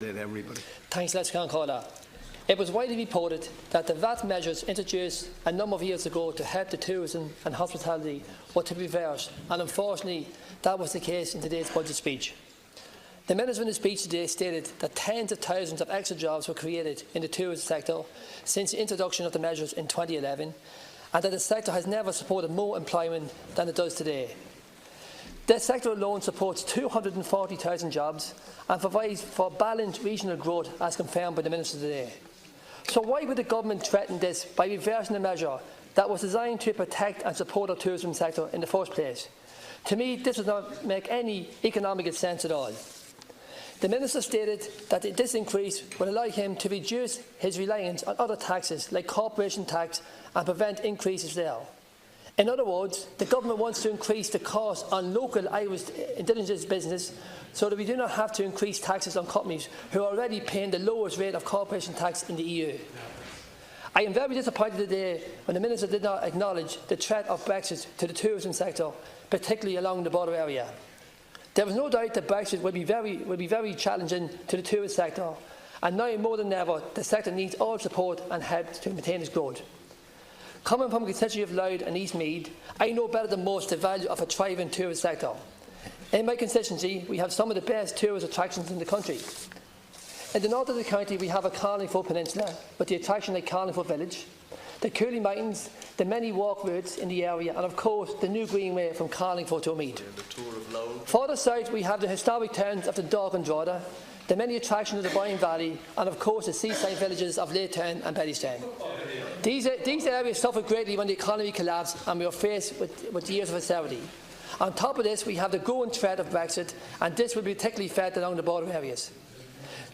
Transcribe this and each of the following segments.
Everybody. Thanks, Les Concola. It was widely reported that the VAT measures introduced a number of years ago to help the tourism and hospitality were to be reversed, and unfortunately that was the case in today's budget speech. The Minister in his speech today stated that tens of thousands of extra jobs were created in the tourism sector since the introduction of the measures in 2011, and that the sector has never supported more employment than it does today. This sector alone supports 240,000 jobs and provides for balanced regional growth, as confirmed by the Minister today. So why would the government threaten this by reversing a measure that was designed to protect and support our tourism sector in the first place? To me, this does not make any economic sense at all. The Minister stated that this increase will allow him to reduce his reliance on other taxes like corporation tax and prevent increases there. In other words, the government wants to increase the cost on local Irish indigenous business so that we do not have to increase taxes on companies who are already paying the lowest rate of corporation tax in the EU. I am very disappointed today when the Minister did not acknowledge the threat of Brexit to the tourism sector, particularly along the border area. There was no doubt that Brexit will be very challenging to the tourist sector, and now more than ever the sector needs all support and help to maintain its growth. Coming from a constituency of Louth and East Meath, I know better than most the value of a thriving tourist sector. In my constituency, we have some of the best tourist attractions in the country. In the north of the county, we have a Carlingford Peninsula with the attraction like Carlingford Village, the Cooley Mountains, the many walk routes in the area, and of course the new Greenway from Carlingford to Meath. Further south, we have the historic towns of the Dock and Drogheda, the many attractions of the Boyne Valley, and of course the seaside villages of Laytown and Bettystown. These areas suffered greatly when the economy collapsed and we were faced with years of austerity. On top of this, we have the growing threat of Brexit, and this will be particularly felt along the border areas.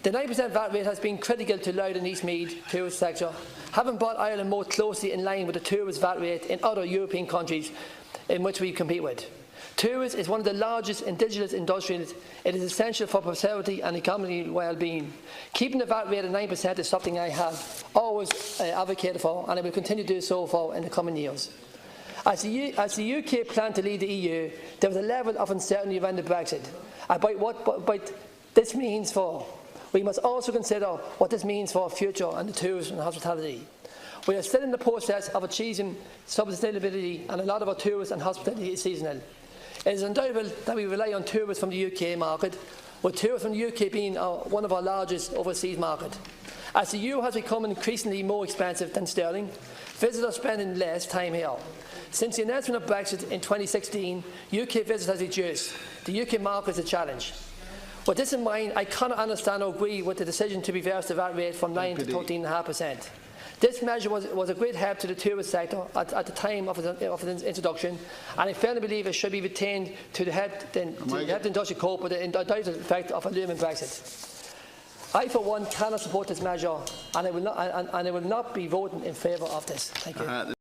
The 9% VAT rate has been critical to Louth and East Meath tourist sector, having brought Ireland more closely in line with the tourist VAT rate in other European countries in which we compete with. Tourism is one of the largest indigenous industries. It is essential for prosperity and economic well-being. Keeping the VAT rate at 9% is something I have always advocated for, and I will continue to do so for in the coming years. As the UK planned to leave the EU, there was a level of uncertainty around the Brexit about what this means for. We must also consider what this means for our future and the tourism and hospitality. We are still in the process of achieving sustainability, and a lot of our tourism and hospitality is seasonal. It is undoubtable that we rely on tourists from the UK market, with tourists from the UK being one of our largest overseas markets. As the euro has become increasingly more expensive than sterling, visitors are spending less time here. Since the announcement of Brexit in 2016, UK visitors has reduced. The UK market is a challenge. With this in mind, I cannot understand or agree with the decision to reverse the VAT rate from 9 to 13.5%. This measure was a great help to the tourist sector at the time of its introduction, and I firmly believe it should be retained to help the industry cope with the undoubted effect of a looming Brexit. I, for one, cannot support this measure, and I will not be voting in favour of this. Thank you.